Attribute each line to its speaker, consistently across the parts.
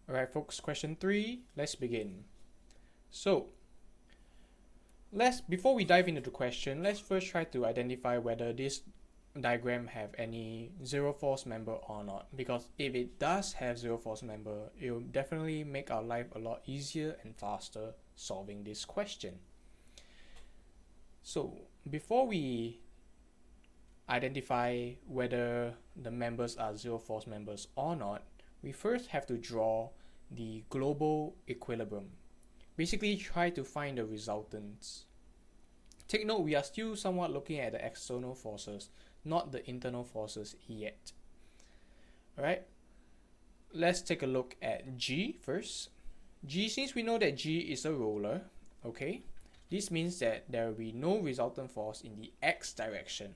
Speaker 1: Alright folks, question 3, let's begin. So, before we dive into the question, let's first try to identify whether this diagram have any zero force member or not, because if it does have zero force member, it will definitely make our life a lot easier and faster solving this question. So, before we identify whether the members are zero force members or not, we first have to draw the global equilibrium. Basically try to find the resultants. Take note, we are still somewhat looking at the external forces, not the internal forces yet. Alright, let's take a look at G first. G, since we know that G is a roller, okay, this means that there will be no resultant force in the X direction.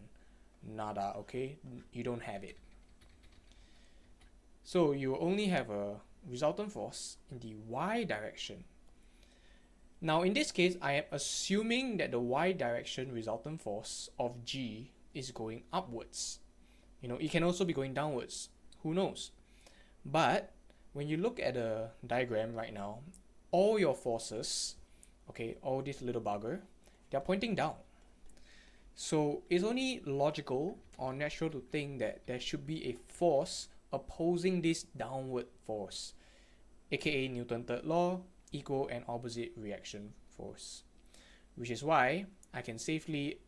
Speaker 1: Nada, okay, you don't have it. So you only have a resultant force in the Y direction. Now in this case, I am assuming that the Y direction resultant force of G is going upwards. It can also be going downwards, who knows. But when you look at the diagram right now, all your forces, okay, all this little bugger, they're pointing down. So it's only logical or natural to think that there should be a force opposing this downward force, aka Newton's third law, equal and opposite reaction force. Which is why I can safely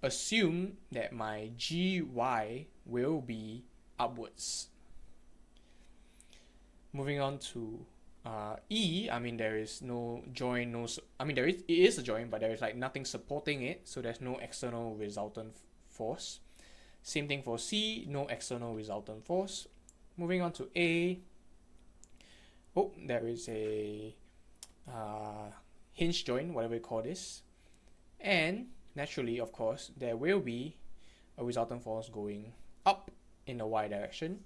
Speaker 1: assume that my GY will be upwards. Moving on to E, there is no joint, it is a joint, but there is like nothing supporting it, so there's no external resultant force. Same thing for C, no external resultant force. Moving on to A, there is a hinge joint, whatever you call this, and naturally, of course, there will be a resultant force going up in the Y direction.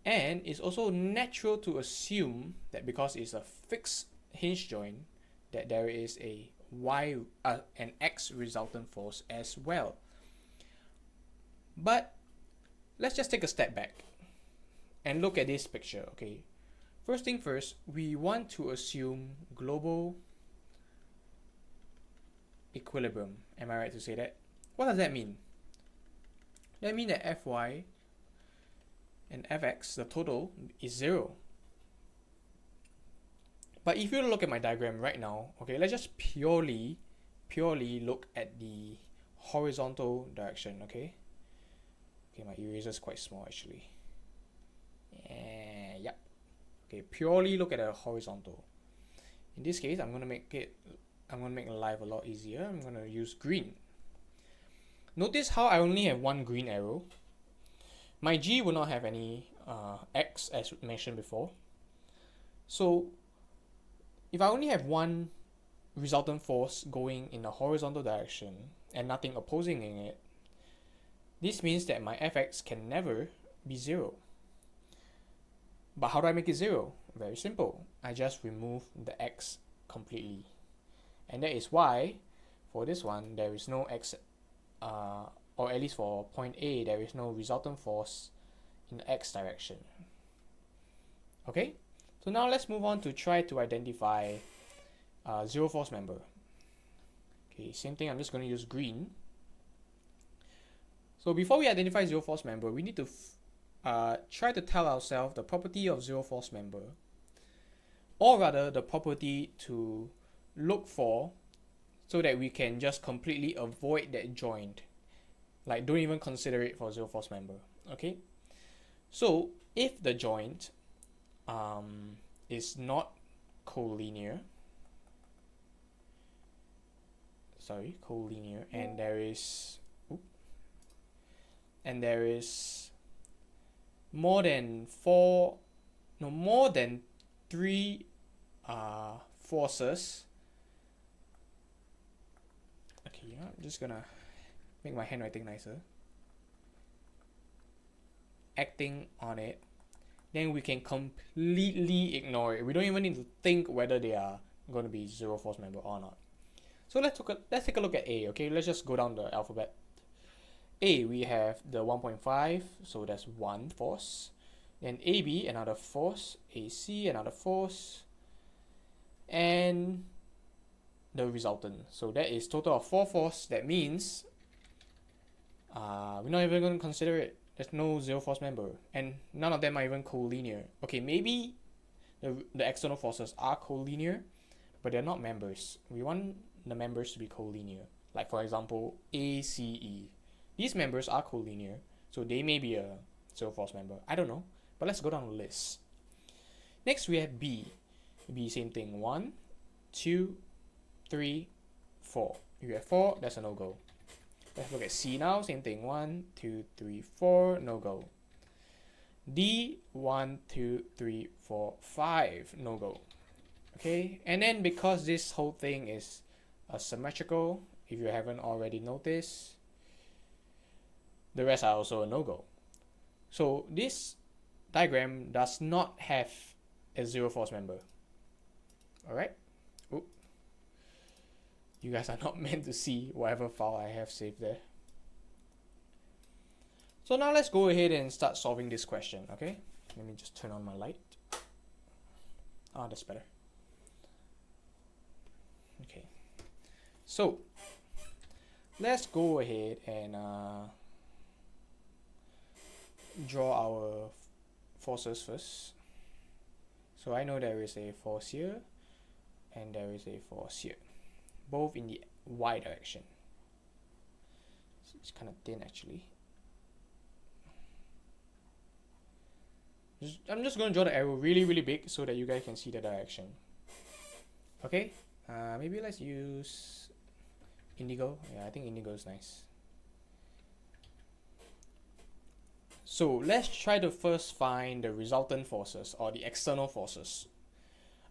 Speaker 1: And it's also natural to assume that because it's a fixed hinge joint, that there is an X resultant force as well. But let's just take a step back and look at this picture, okay? First thing first, we want to assume global equilibrium. Am I right to say that? What does that mean? That means that Fy and Fx, the total, is 0. But if you look at my diagram right now, okay, let's just purely look at the horizontal direction, okay? Okay, my eraser is quite small actually. Yep. Okay, purely look at the horizontal. In this case, I'm gonna make life a lot easier. I'm gonna use green. Notice how I only have one green arrow. My G will not have any X as mentioned before. So if I only have one resultant force going in the horizontal direction and nothing opposing in it, this means that my Fx can never be 0. But how do I make it 0? Very simple. I just remove the X completely. And that is why for this one there is no X, or at least for point A, there is no resultant force in the X direction. Okay, so now let's move on to try to identify zero force member. Okay, same thing, I'm just going to use green. So before we identify zero force member, we need to try to tell ourselves the property of zero force member, or rather the property to look for, so that we can just completely avoid that joint. Like, don't even consider it for zero force member. Okay, so if the joint is not collinear, and there is more than three forces. Okay, I'm just gonna make my handwriting nicer. Acting on it, then we can completely ignore it. We don't even need to think whether they are going to be zero force member or not. So let's take a look at A. Okay, let's just go down the alphabet. A, we have the 1.5, so that's one force. then AB, another force, AC, another force, and the resultant. So that is total of 4 force. That means we're not even going to consider it. There's no zero force member, and none of them are even collinear. Okay, maybe the external forces are collinear, but they're not members. We want the members to be collinear. Like for example, ACE. These members are collinear, so they may be a zero force member. I don't know, but let's go down the list. Next we have B. B, same thing. 1, 2, 3, 4. If you have 4, that's a no-go. Let's look at C now. Same thing. 1, 2, 3, 4. No go. D, 1, 2, 3, 4, 5. No go. Okay. And then because this whole thing is symmetrical, if you haven't already noticed, the rest are also a no go. So this diagram does not have a zero force member. Alright. You guys are not meant to see whatever file I have saved there. So now let's go ahead and start solving this question, okay? Let me just turn on my light. That's better. Okay. So let's go ahead and draw our forces first. So I know there is a force here and there is a force here, both in the y direction. So it's kind of thin actually. I'm just going to draw the arrow really big so that you guys can see the direction. Okay, maybe let's use indigo. Yeah, I think indigo is nice. So let's try to first find the resultant forces or the external forces.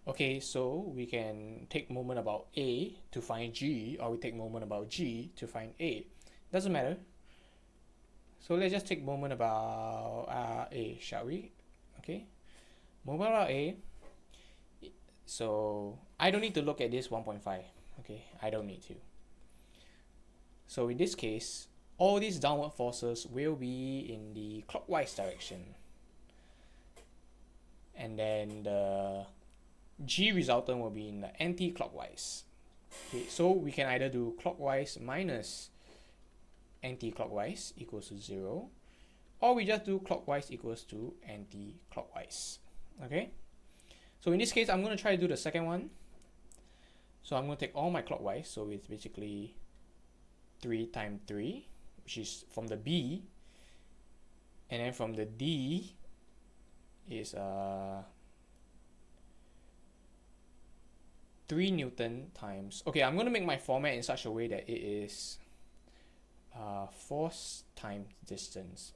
Speaker 1: Okay, so we can take moment about A to find G, or we take moment about G to find A. Doesn't matter. So let's just take moment about A, shall we? Okay, moment about A. So I don't need to look at this 1.5. Okay, I don't need to. So in this case, all these downward forces will be in the clockwise direction. And then the G resultant will be in the anti-clockwise. Okay, so we can either do clockwise minus anti-clockwise equals to 0, or we just do clockwise equals to anti-clockwise. Okay, so in this case I'm going to try to do the second one. So I'm going to take all my clockwise, so it's basically 3 times 3, which is from the B, and then from the D is 3 Newton times, okay, I'm going to make my format in such a way that it is force times distance,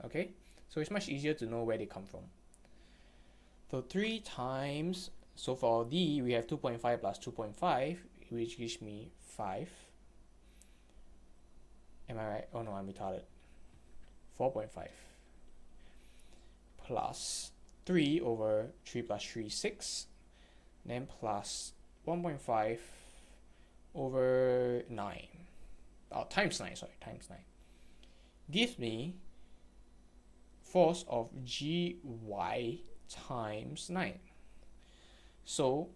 Speaker 1: okay? So it's much easier to know where they come from. So 3 times, so for D we have 2.5 plus 2.5, which gives me 5. Am I right? Oh no, I'm retarded. 4.5 plus 3 over 3 plus 3, 6. Then plus 1.5 over 9. Times 9, sorry, times 9. Gives me force of Gy times 9. So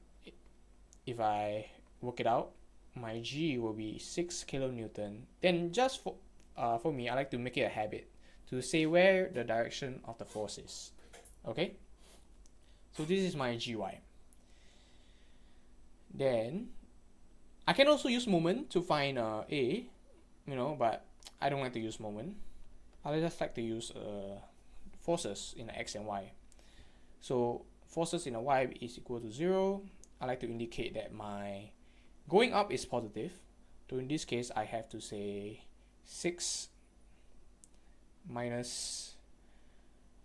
Speaker 1: if I work it out, my G will be 6 kilonewton. Then just for me, I like to make it a habit to say where the direction of the force is. Okay? So this is my Gy. Then I can also use moment to find A, but I don't like to use moment. I just like to use forces in the X and Y. So forces in the Y is equal to 0. I like to indicate that my going up is positive. So in this case, I have to say 6 minus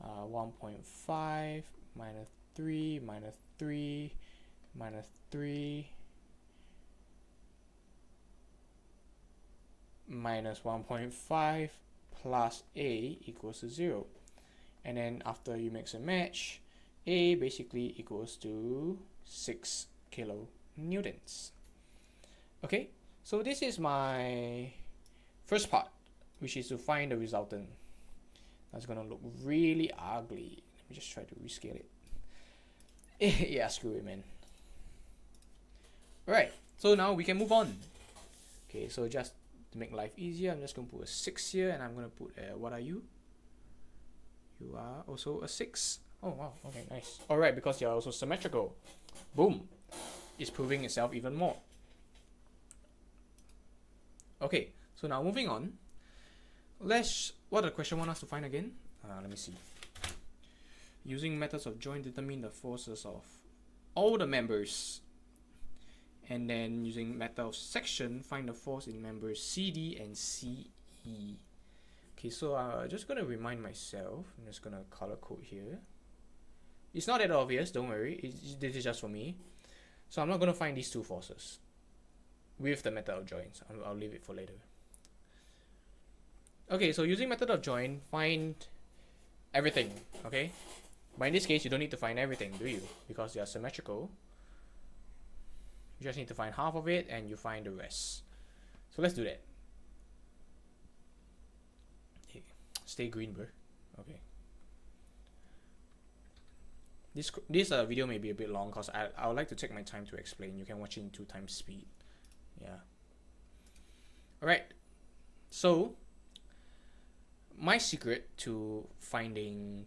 Speaker 1: 1.5 minus 3 minus 3 minus 3 minus 1.5 plus A equals to 0. And then after you mix and match, A basically equals to 6 kilonewtons. Okay, so this is my first part, which is to find the resultant. That's gonna look really ugly. Let me just try to rescale it. Yeah, screw it, man. Alright, so now we can move on. Okay, so just to make life easier, I'm just gonna put a 6 here, and I'm gonna put what are you? You are also a 6. Oh wow, okay, nice. Alright, because you're also symmetrical. Boom. It's proving itself even more. Okay, so now moving on. What the question want us to find again? Let me see. Using methods of join, determine the forces of all the members. And then using method of section, find the force in members CD and CE. Okay, so I'm just gonna remind myself. I'm just gonna color code here. It's not that obvious, don't worry. This is just for me. So I'm not gonna find these two forces with the method of joins. I'll leave it for later. Okay, so using method of join, find everything, okay? But in this case, you don't need to find everything, do you? Because they are symmetrical. You just need to find half of it and you find the rest. So let's do that. Okay. Stay green, bro. Okay. This video may be a bit long because I would like to take my time to explain. You can watch it in 2 times speed. Yeah. Alright. So my secret to finding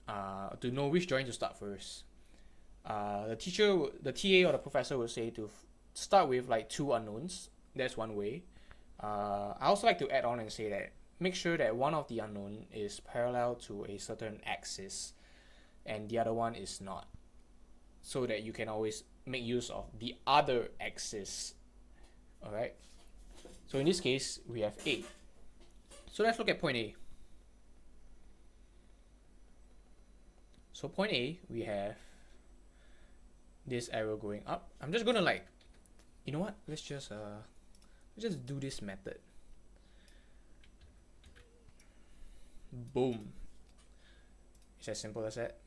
Speaker 1: to know which join to start first, the TA or the professor will say to start with like 2 unknowns. That's one way. I also like to add on and say that make sure that one of the unknown is parallel to a certain axis and the other one is not, so that you can always make use of the other axis. Alright, so in this case we have A. So let's look at point A. So point A, we have this arrow going up. I'm just gonna like, you know what? Let's just do this method. Boom. It's as simple as that.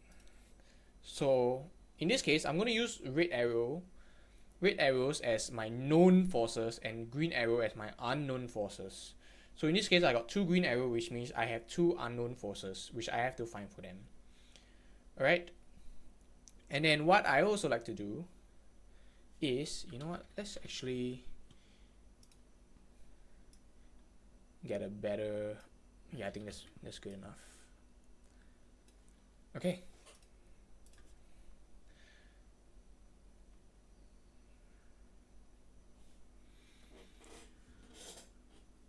Speaker 1: So in this case, I'm gonna use red arrows as my known forces and green arrow as my unknown forces. So in this case, I got 2 green arrows, which means I have 2 unknown forces, which I have to find for them. Alright. And then what I also like to do is, you know what, let's actually get a better, yeah, I think that's good enough. Okay.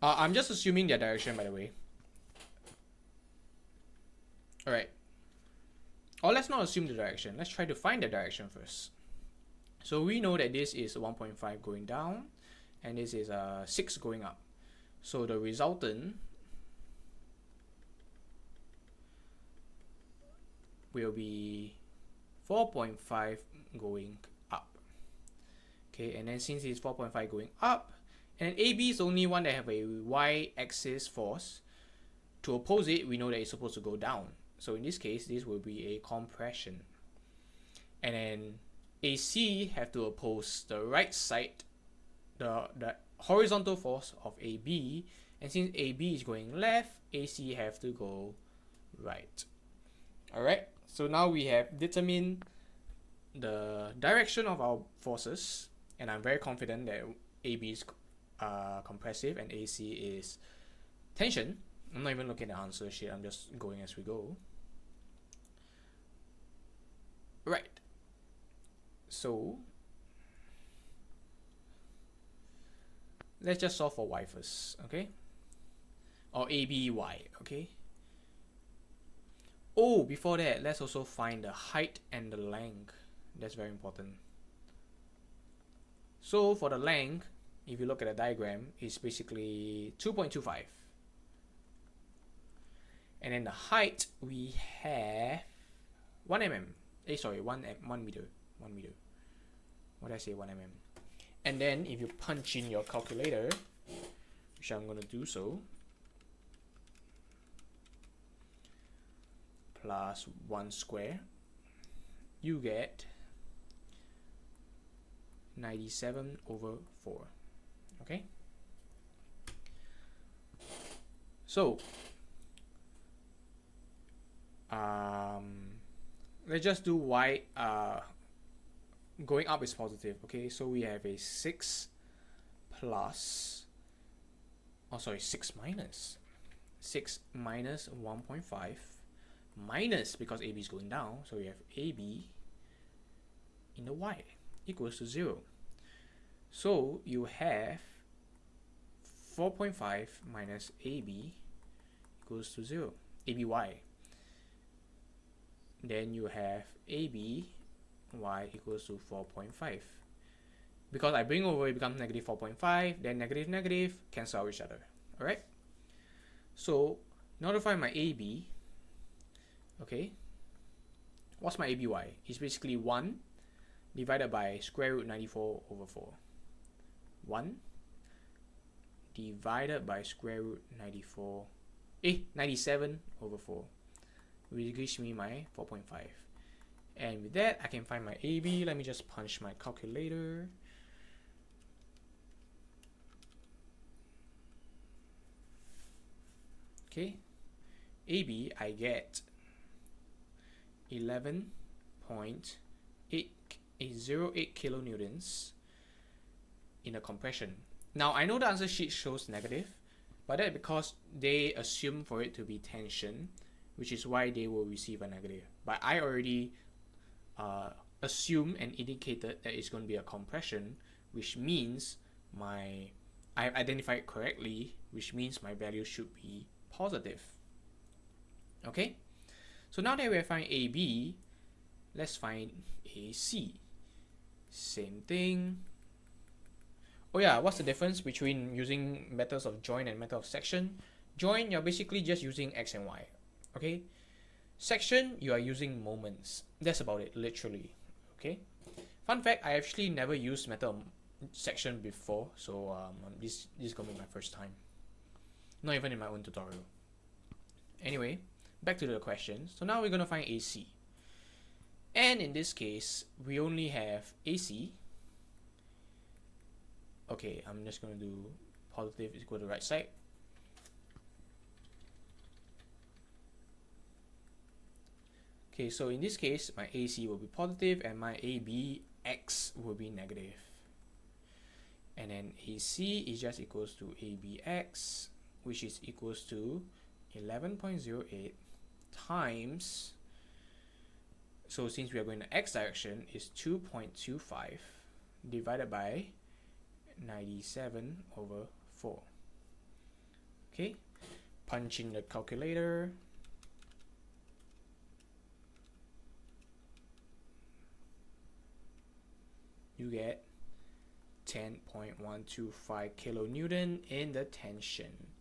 Speaker 1: I'm just assuming their direction, by the way. Alright. Or let's not assume the direction. Let's try to find the direction first. So we know that this is 1.5 going down and this is 6 going up. So the resultant will be 4.5 going up. Okay, and then since it's 4.5 going up, and AB is the only one that have a y-axis force, to oppose it, we know that it's supposed to go down. So in this case, this will be a compression. And then AC have to oppose the right side, the horizontal force of AB. And since AB is going left, AC have to go right. Alright, so now we have determined the direction of our forces. And I'm very confident that AB is compressive and AC is tension. I'm not even looking at the answer sheet, I'm just going as we go. Right. So let's just solve for y first, okay? Or ABY, okay? Oh, before that, let's also find the height and the length. That's very important. So for the length, if you look at the diagram, it's basically 2.25. And then the height, we have 1 mm. Sorry, 1 meter. 1 meter. What did I say? 1 mm. And then if you punch in your calculator, which I'm going to do so, plus 1 square, you get 97/4. Okay? So let's just do y going up is positive. Okay, so we have a 6 plus, oh sorry, 6 minus 1.5 minus, because AB is going down, so we have AB in the y equals to 0. So you have 4.5 minus AB equals to 0, ABY. Then you have AB y equals to 4.5. Because I bring over, it becomes negative 4.5, then negative negative cancel out each other. Alright? So in order to find my AB, okay, what's my ABY? It's basically 1 divided by square root 94 over 4. 1 divided by square root 97 over 4, which gives me my 4.5. And with that, I can find my AB. Let me just punch my calculator. Okay, AB, I get 11.808 kilonewtons in a compression. Now, I know the answer sheet shows negative, but that's because they assume for it to be tension, which is why they will receive a negative. But I already assumed and indicated that it's going to be a compression, which means I identified correctly, which means my value should be positive. Okay, so now that we have found AB, let's find AC. Same thing. Oh yeah, what's the difference between using methods of join and method of section? Join, you're basically just using X and Y. Okay, section, you are using moments. That's about it, literally. Okay, fun fact, I actually never used method of section before, so this is gonna be my first time, not even in my own tutorial. Anyway, back to the question. So now we're gonna find AC, and in this case we only have AC. Okay, I'm just gonna do positive is equal to right side. Okay, so in this case, my AC will be positive and my ABX will be negative. And then AC is just equals to ABX, which is equals to 11.08 times, so since we are going the X direction, is 2.25 divided by 97 over 4. Okay, punch in the calculator. You get 10.125 kilonewton in the tension.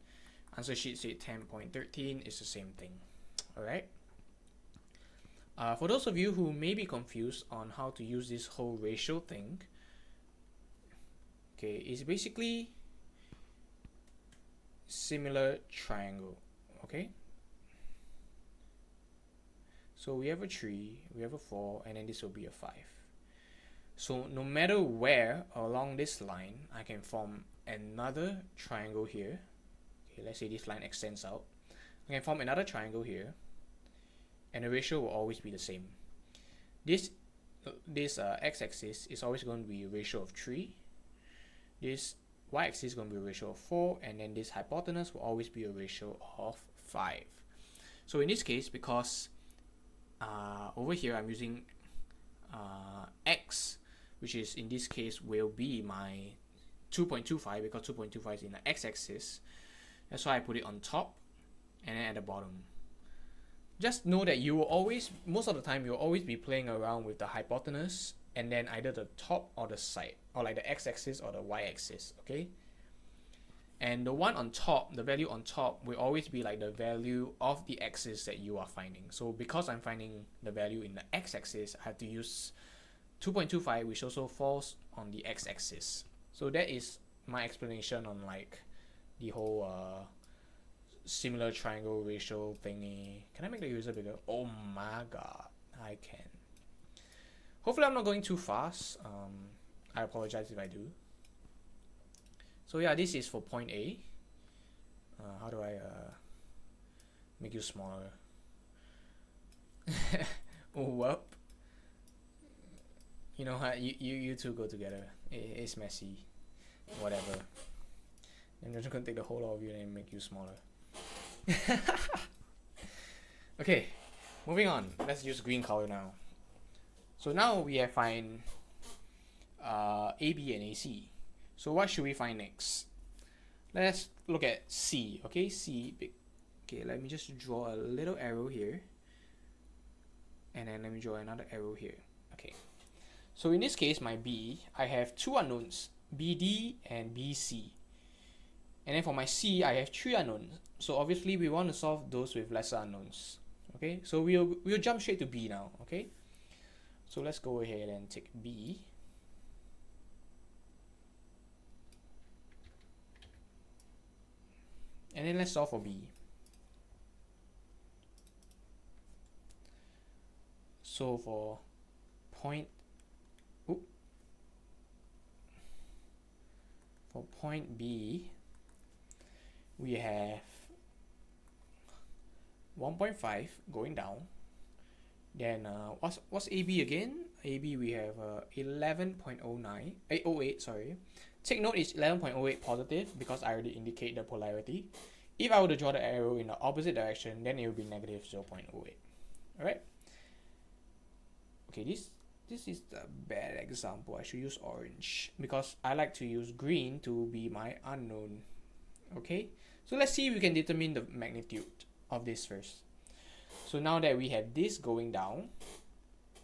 Speaker 1: Answer sheet said 10.13 is the same thing. Alright. For those of you who may be confused on how to use this whole ratio thing, okay, it's basically similar triangle. Okay. So we have a 3, we have a 4, and then this will be a 5. So no matter where along this line, I can form another triangle here. Okay, let's say this line extends out. I can form another triangle here, and the ratio will always be the same. This x-axis is always going to be a ratio of 3. This y-axis is going to be a ratio of 4, and then this hypotenuse will always be a ratio of 5. So in this case, because over here I'm using x, which is in this case will be my 2.25, because 2.25 is in the x-axis. That's why I put it on top and then at the bottom. Just know that you will always, most of the time, you'll always be playing around with the hypotenuse and then either the top or the side, or like the x-axis or the y-axis, okay? And the one on top, the value on top, will always be like the value of the axis that you are finding. So because I'm finding the value in the x-axis, I have to use 2.25, which also falls on the x-axis. So that is my explanation on like the whole similar triangle ratio thingy. Can I make the user bigger? Oh my god, I can. Hopefully I'm not going too fast. I apologize if I do. So yeah, this is for point A. How do I make you smaller? Oh, well. You know how you two go together. It's messy. Whatever. I'm just gonna take the whole of you and make you smaller. Okay, moving on. Let's use green color now. So now we have find AB and AC. So what should we find next? Let's look at C. Okay, C. Okay, let me just draw a little arrow here. And then let me draw another arrow here. Okay. So in this case, my B, I have two unknowns, BD and BC. And then for my C, I have three unknowns. So obviously we want to solve those with lesser unknowns. Okay, so we'll jump straight to B now. Okay, so let's go ahead and take B. And then let's solve for B. So for point B, we have 1.5 going down. Then what's AB again? AB we have 808, sorry. Take note it's 11.08 positive because I already indicate the polarity. If I were to draw the arrow in the opposite direction, then it will be negative 0.08. Alright? Okay, this is the bad example. I should use orange because I like to use green to be my unknown. Okay, so let's see if we can determine the magnitude of this first. So now that we have this going down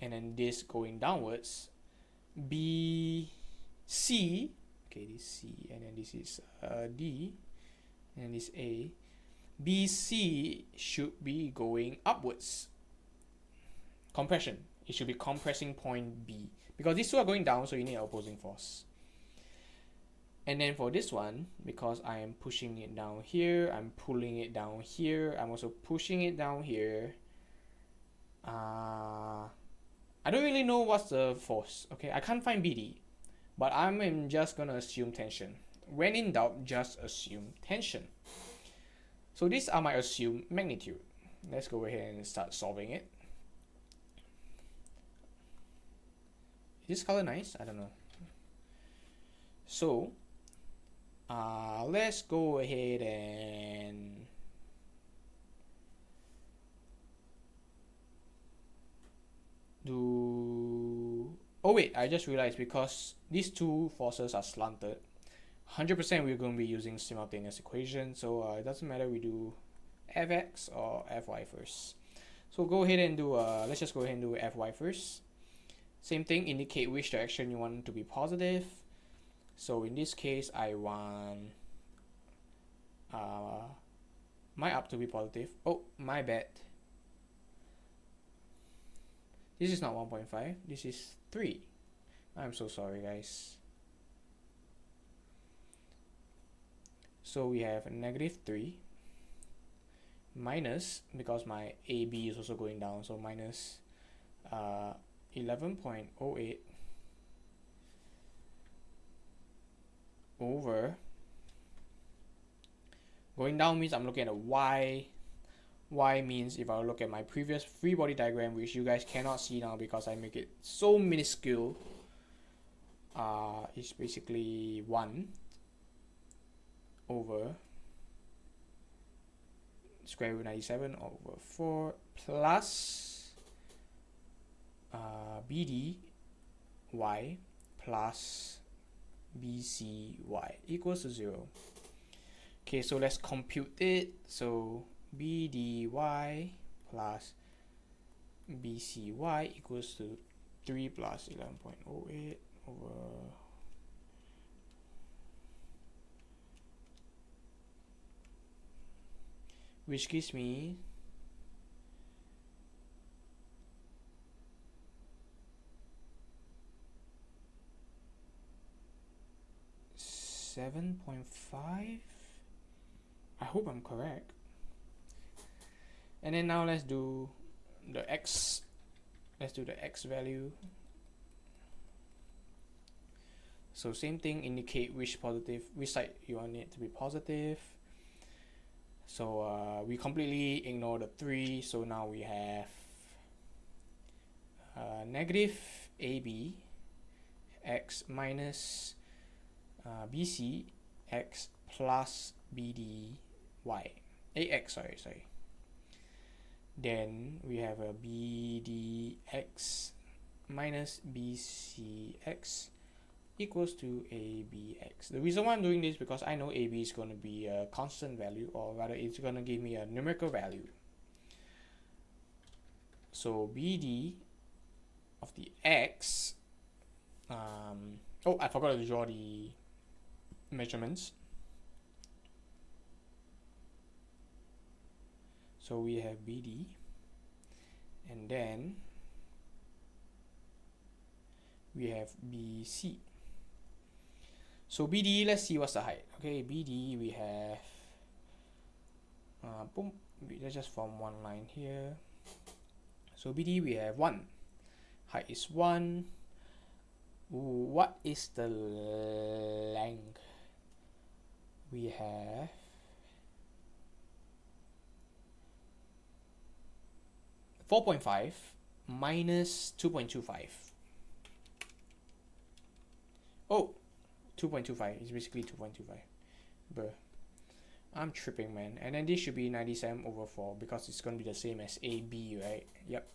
Speaker 1: and then this going downwards, BC, okay, this C, and then this is D, and this A, BC should be going upwards. Compression, it should be compressing point B because these two are going down, so you need an opposing force. And then for this one, because I am pushing it down here, I'm pulling it down here, I'm also pushing it down here. I don't really know what's the force. Okay, I can't find BD, but I'm just gonna assume tension. When in doubt, just assume tension. So these are my assumed magnitude. Let's go ahead and start solving it. Is this color nice? I don't know. So let's go ahead and do... Oh wait, I just realized because these two forces are slanted, 100% we're going to be using simultaneous equation, so it doesn't matter we do Fx or Fy first. So go ahead and do, let's just go ahead and do Fy first. Same thing, indicate which direction you want to be positive. So in this case, I want my up to be positive. Oh, my bad. This is not 1.5, this is 3. I'm so sorry, guys. So we have -3 minus, because my AB is also going down, so minus 11.08 over, going down means I'm looking at a Y. Y means if I look at my previous free body diagram, which you guys cannot see now because I make it so minuscule, it's basically 1 over square root 97 over 4 plus BD Y plus BCY equals to 0. Okay, so let's compute it. So BDY plus BCY equals to 3 plus 11.08 over which gives me 7.5. I hope I'm correct. And then now let's do the X. Let's do the X value. So same thing, indicate which side you want it to be positive. So we completely ignore the 3, so now we have negative AB x minus BC x plus BD y. AX, sorry. Then we have a BDX minus BCX equals to ABX. The reason why I'm doing this is because I know AB is going to be a constant value, or rather it's going to give me a numerical value. So BD of the X, oh, I forgot to draw the measurements. So we have BD, and then we have BC. So BD, let's see what's the height. Okay, BD we have, boom, let's just form one line here. So BD we have 1, height is 1. What is the length? We have 4.5 minus 2.25. Oh, 2.25 is basically 2.25. Bruh, I'm tripping, man. And then this should be 97/4 because it's going to be the same as AB, right? Yep.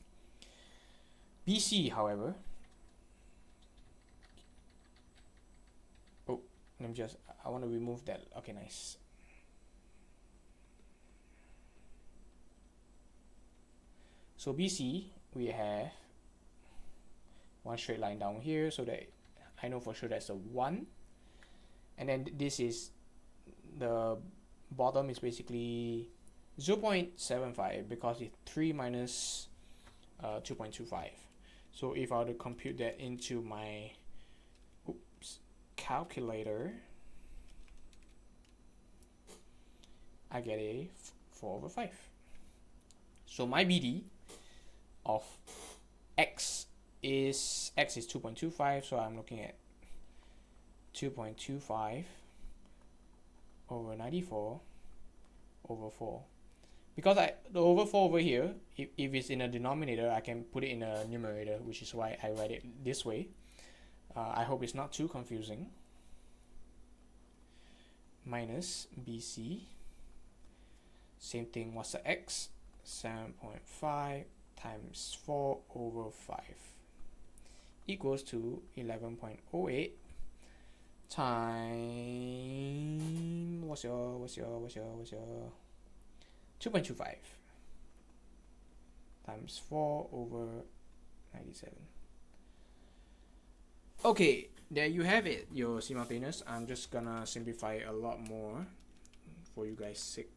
Speaker 1: BC, however, oh, let me just, I want to remove that. Okay, nice. So BC, we have one straight line down here, so that I know for sure that's a 1. And then this is, the bottom is basically 0.75 because it's 3 minus 2.25. So if I were to compute that into my calculator, I get a 4/5. So my BD of X is 2.25, so I'm looking at 2.25 over 94/4. Because the over 4 over here, if it's in a denominator, I can put it in a numerator, which is why I write it this way. I hope it's not too confusing. Minus BC. Same thing, what's the X? 7.5 times 4/5 equals to 11.08 times, what's your 2.25 times 4/97. Okay, there you have it, your simultaneous. I'm just gonna simplify a lot more for you guys' sake.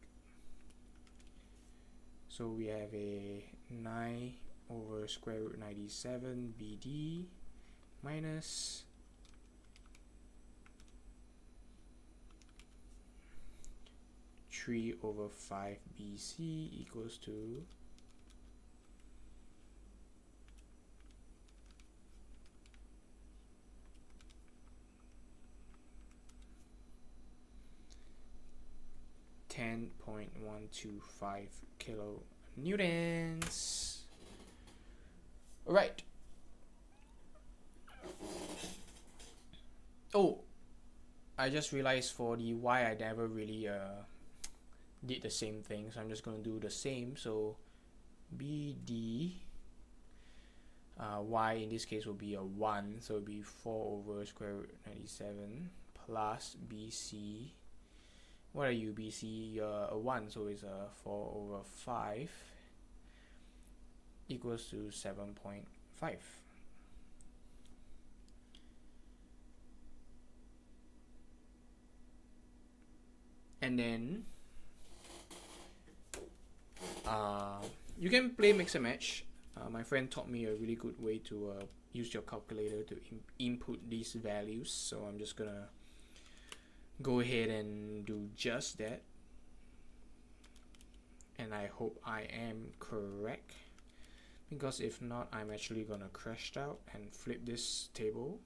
Speaker 1: So we have a 9/√97 BD minus 3/5 BC equals to 10.125 kilonewtons. Right. Oh, I just realized for the Y I never really did the same thing, so I'm just going to do the same. So BD Y in this case will be a 1, so it'll be 4/√97 plus BC. What are you, BC? You're a 1, so it's a 4/5 equals to 7.5. And then you can play mix and match. My friend taught me a really good way to use your calculator to input these values, so I'm just gonna go ahead and do just that, and I hope I am correct, because if not, I'm actually gonna crash out and flip this table.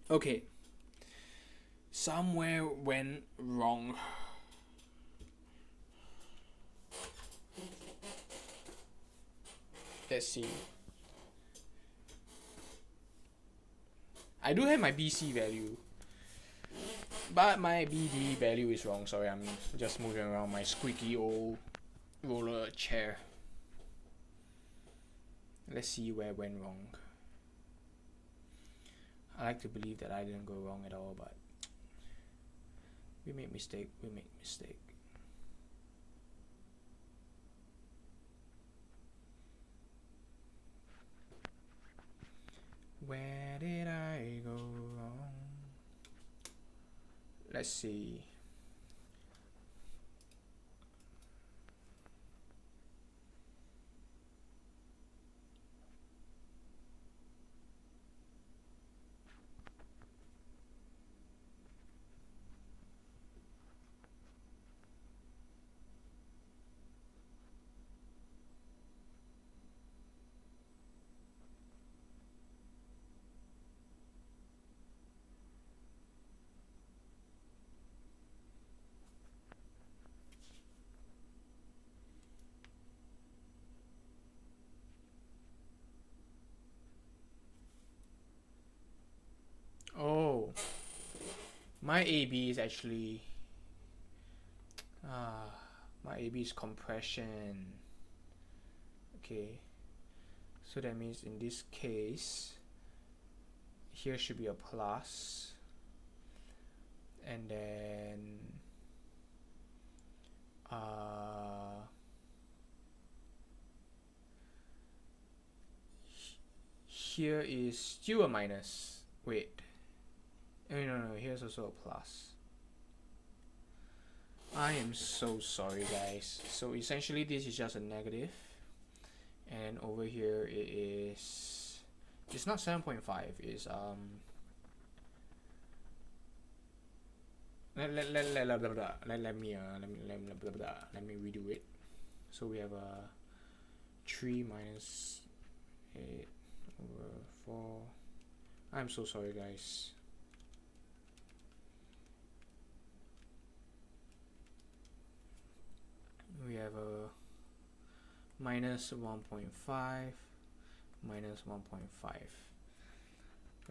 Speaker 1: Okay. Somewhere went wrong. Let's see. I do have my BC value, but my BD value is wrong. Sorry, I'm just moving around my squeaky old roller chair. Let's see where it went wrong. I like to believe that I didn't go wrong at all, but we make mistake. Where did I go wrong? Let's see. Oh, my AB is actually my AB is compression. Okay, so that means in this case here should be a plus, and then here is still a minus. Wait, oh, no, here's also a plus. I am so sorry, guys. So essentially this is just a negative, and over here it is, it's not 7.5, it's let me redo it. So we have a 3 minus 8 over 4. I'm so sorry, guys. We have a minus 1.5 minus 1.5.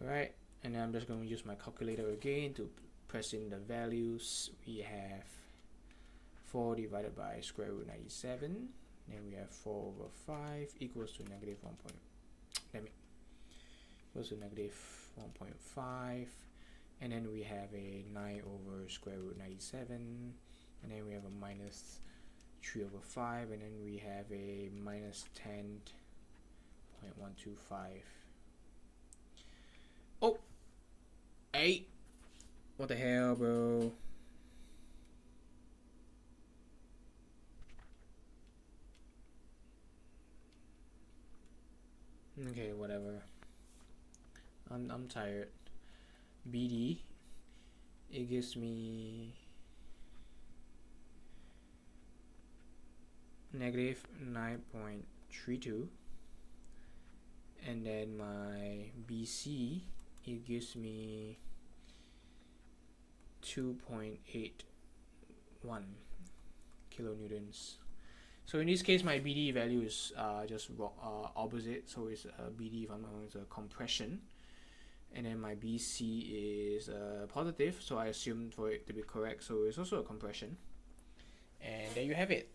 Speaker 1: Alright, and then I'm just going to use my calculator again to press in the values. We have 4 divided by square root 97. Then we have 4 over 5 equals to negative 1. Equals to negative 1.5. And then we have a 9 over square root 97. And then we have a minus 3 over 5. And then we have a minus 10.125. Oh! 8! What the hell, bro? Okay, whatever. I'm tired. BD, it gives me negative 9.32, and then my BC, it gives me 2.81 kilonewtons. So in this case, my BD value is just opposite, so it's BD, if I'm not wrong, it's a compression, and then my BC is positive, so I assume for it to be correct, so it's also a compression. And there you have it.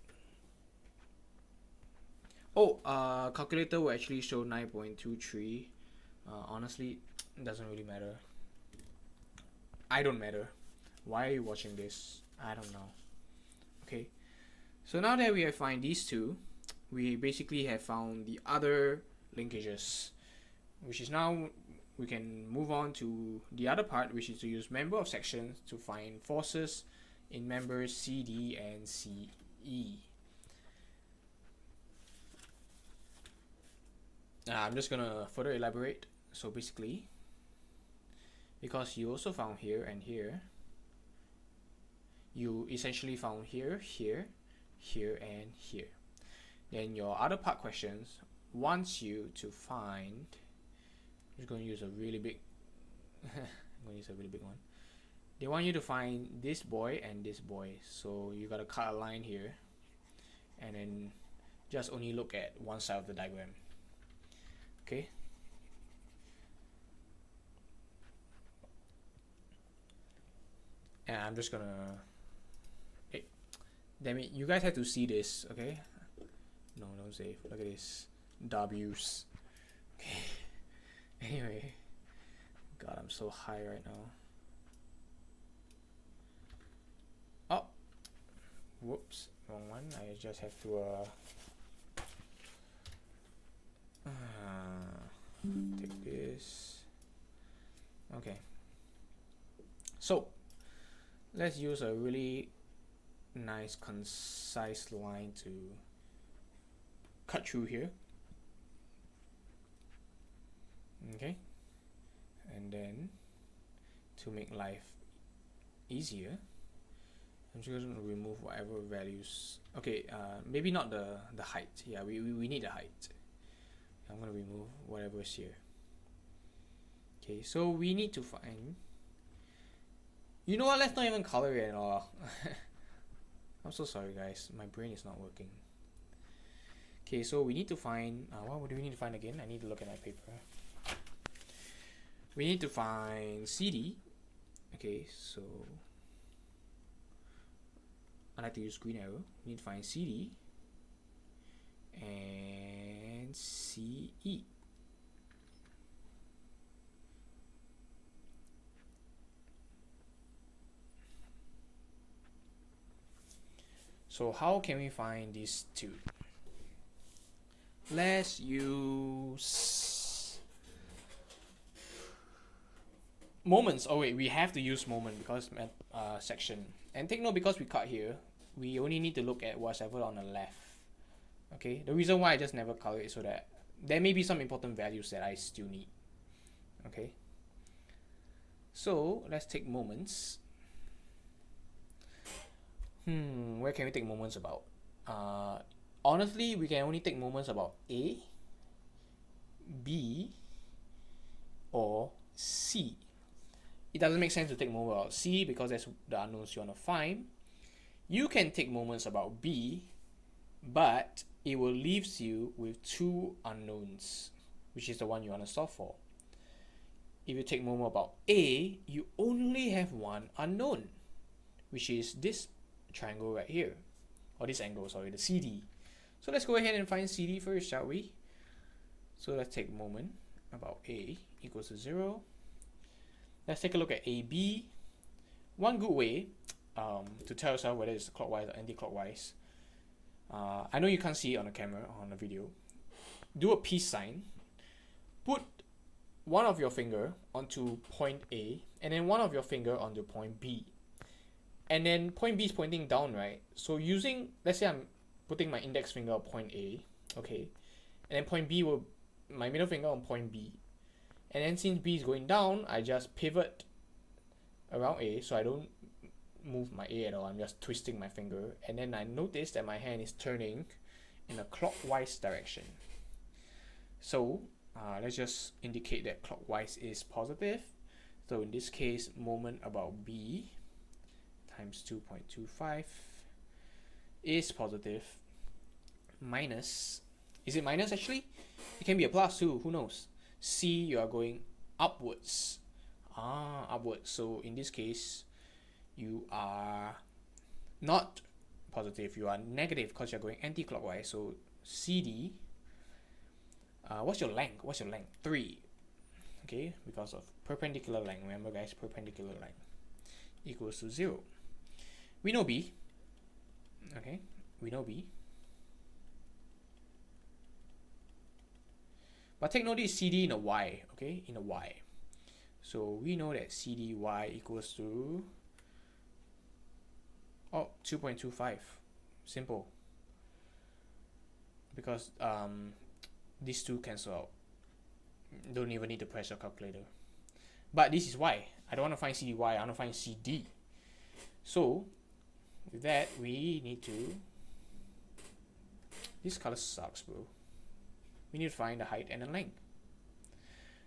Speaker 1: Oh, calculator will actually show 9.23. Honestly, it doesn't really matter. I don't matter. Why are you watching this? I don't know. Okay, so now that we have found these two, we basically have found the other linkages, which is now we can move on to the other part, which is to use member of sections to find forces in members CD and CE. I'm just gonna further elaborate. So basically, because you also found here and here, you essentially found here, here, here, and here. Then your other part questions wants you to find, I'm just going to use a really big I'm going to use a really big one. They want you to find this boy and this boy. So you got to cut a line here. And then just only look at one side of the diagram. Okay. And I'm just gonna, hey, damn it, you guys have to see this, okay? No, don't save. Look at this. W's. Okay. Anyway. God, I'm so high right now. Oh. Whoops. Wrong one. I just have to take this. Okay. So let's use a really nice concise line to cut through here. Okay, and then to make life easier, I'm just going to remove whatever values. Okay, maybe not the height. Yeah, we need the height. I'm going to remove whatever is here. Okay, so we need to find, you know what, let's not even color it at all. I'm so sorry guys, my brain is not working. Okay, so we need to find, what do we need to find again? I need to look at my paper. We need to find CD. Okay, so I like to use green arrow. We need to find CD and CE. So how can we find these two? Let's use moments. Oh wait, we have to use moment because section. And take note, because we cut here, we only need to look at whatever on the left. Okay, the reason why I just never color it so that there may be some important values that I still need. Okay, so let's take moments. Where can we take moments about? Honestly, we can only take moments about A, B, or C. It doesn't make sense to take moments about C because that's the unknowns you want to find. You can take moments about B, but it will leave you with two unknowns, which is the one you want to solve for. If you take moment about A, you only have one unknown, which is this triangle right here, or this angle, sorry, the CD. So let's go ahead and find CD first, shall we? So let's take moment about A equals to 0. Let's take a look at AB. One good way to tell yourself whether it's clockwise or anti-clockwise, I know you can't see it on the camera or on the video. Do a peace sign. Put one of your finger onto point A and then one of your finger onto point B. And then point B is pointing down, right? So using, let's say I'm putting my index finger on point A, okay? And then point B will, my middle finger on point B. And then since B is going down, I just pivot around A, so I don't move my A at all. I'm just twisting my finger. And then I notice that my hand is turning in a clockwise direction. So let's just indicate that clockwise is positive. So in this case, moment about B times 2.25 is positive. Minus, is it minus actually? It can be a plus too, who knows? C, you are going upwards. Upwards. So in this case, you are not positive, you are negative because you're going anti-clockwise. So CD, what's your length? 3. Okay, because of perpendicular length. Remember guys, perpendicular length equals to 0. We know B. Okay, we know B. But take note this CD in a Y, okay, in a Y. So we know that CDY equals to 2.25. Simple. Because these two cancel out. Don't even need to press your calculator. But this is Y. I don't want to find CDY, I want to find CD. So with that, we need to, this color sucks, bro. We need to find the height and the length.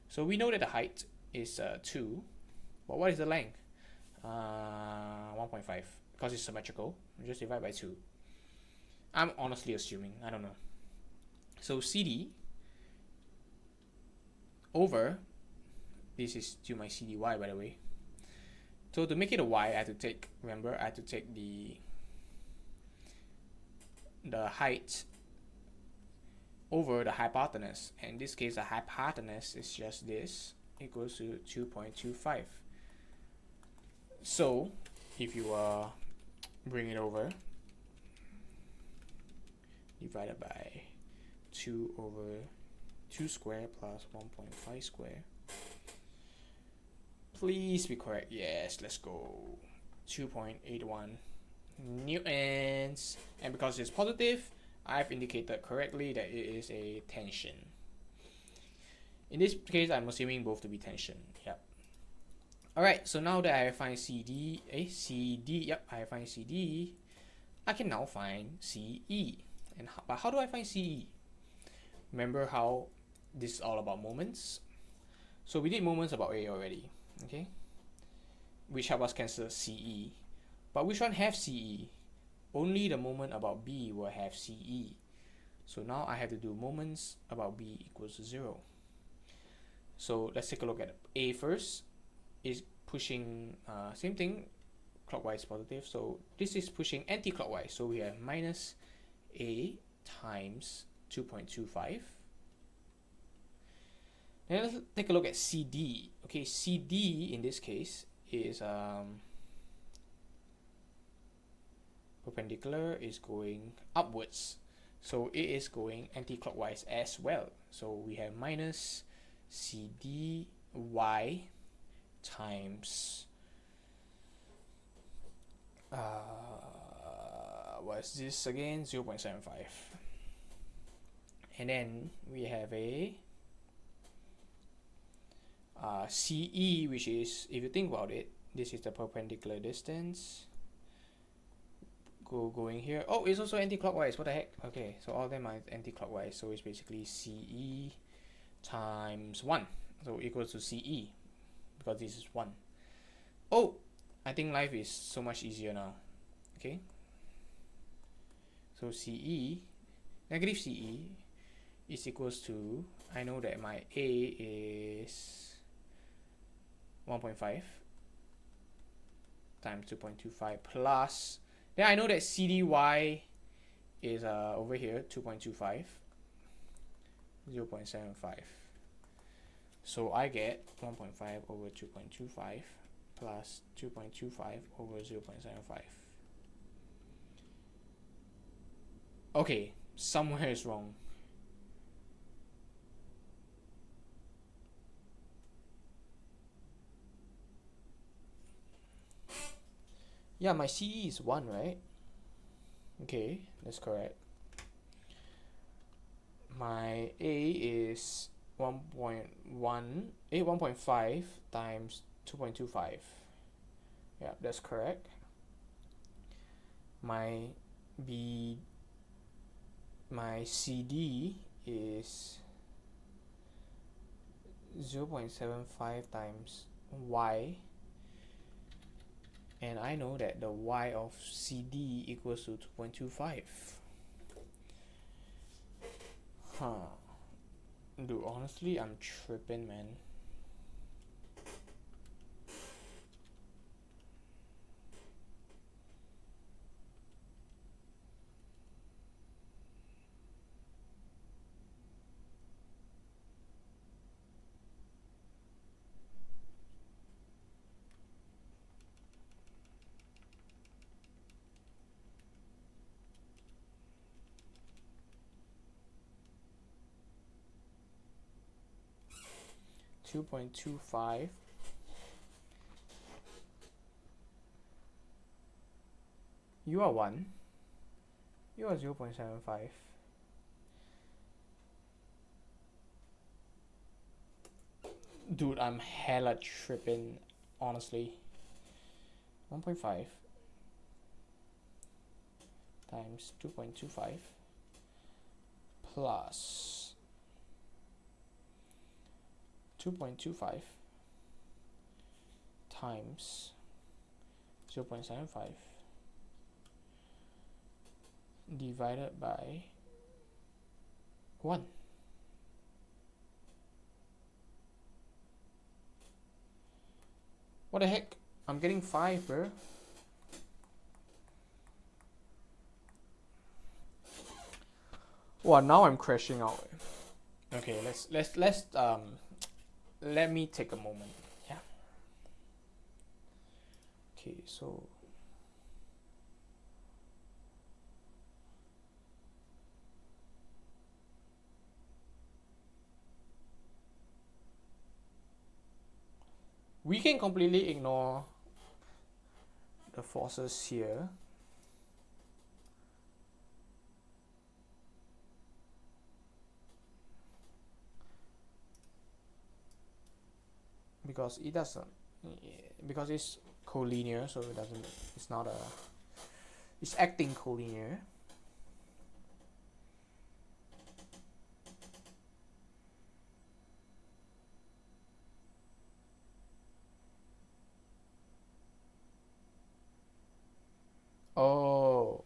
Speaker 1: So we know that the height is 2.25 But what is the length? 1.5, because it's symmetrical. Just divide by 2. I'm honestly assuming, I don't know. So CD over, this is to my CDY by the way. So to make it a Y, I had to take, remember, I had to take the height over the hypotenuse. And in this case, the hypotenuse is just this, equals to 2.25. So if you bring it over, divided by 2 over 2 square plus 1.5 square. Please be correct. Yes, let's go. 2.81 newtons. And because it's positive, I've indicated correctly that it is a tension. In this case, I'm assuming both to be tension. Yep. Alright, so now that I find CD, yep, I find CD, I can now find CE. But how do I find CE? Remember how this is all about moments? So we did moments about A already, okay? Which help us cancel CE. But which one have CE? Only the moment about B will have CE. So now I have to do moments about B equals to 0. So let's take a look at A first. Is pushing, same thing, clockwise positive. So this is pushing anti-clockwise. So we have minus A times 2.25. Then let's take a look at CD. Okay, CD in this case is perpendicular, is going upwards. So it is going anti-clockwise as well. So we have minus CDY times what's this again? 0.75. And then we have a CE, which is, if you think about it, this is the perpendicular distance going here. Oh, it's also anti-clockwise. What the heck? Okay, so all of them are anti-clockwise. So it's basically CE times 1. So equals to CE, because this is 1. Oh, I think life is so much easier now. Okay. So CE, negative CE is equals to, I know that my A is 1.5 times 2.25 plus, then I know that CDY is over here 2.25, 0.75. So I get 1.5 over 2.25 plus 2.25 over 0.75. Okay, somewhere is wrong. Yeah, my CE is 1, right? Okay, that's correct. My A is 1.5 times 2.25. Yeah, that's correct. My CD is 0.75 times Y, and I know that the Y of CD equals to 2.25. Dude, honestly, I'm tripping, man. .25. You are 1. You are 0.75. Dude, I'm hella tripping, honestly. 1.5 times 2.25 plus 2.25 times 0.75 divided by 1. What the heck? I'm getting 5, bro. Wow, now I'm crashing out. Okay, let's let me take a moment. Yeah. Okay, so we can completely ignore the forces here. Because it doesn't, because it's collinear, so it doesn't, it's not a, it's acting collinear. Oh,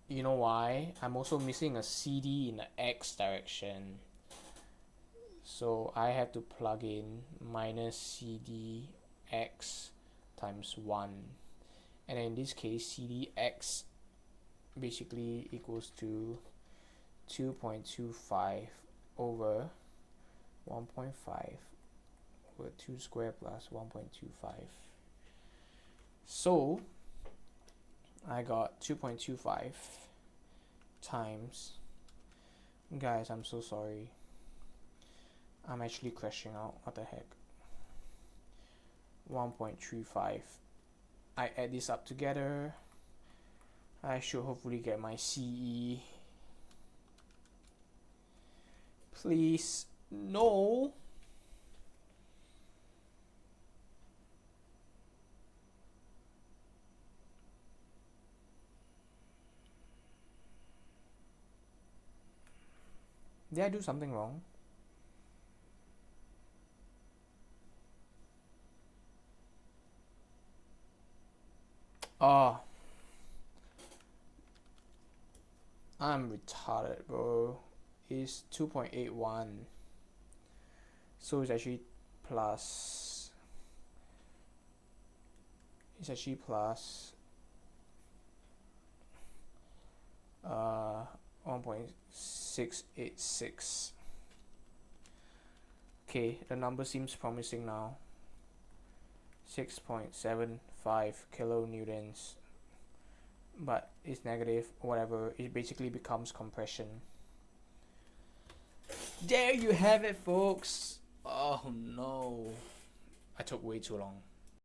Speaker 1: you know why? I'm also missing a CD in the X direction. So I have to plug in minus CD X times 1. And in this case, CD X basically equals to 2.25 over 1.5 over 2 squared plus 1.25. So I got 2.25 times, guys, I'm so sorry, I'm actually crashing out, what the heck, 1.35. I add this up together, I should hopefully get my CE. Please, no. Did I do something wrong? Oh, I'm retarded, bro. It's 2.81. So it's actually plus. It's actually plus 1.686. Okay, the number seems promising now. 6.75 kilonewtons. But it's negative, whatever. It basically becomes compression. There you have it, folks. Oh no, I took way too long.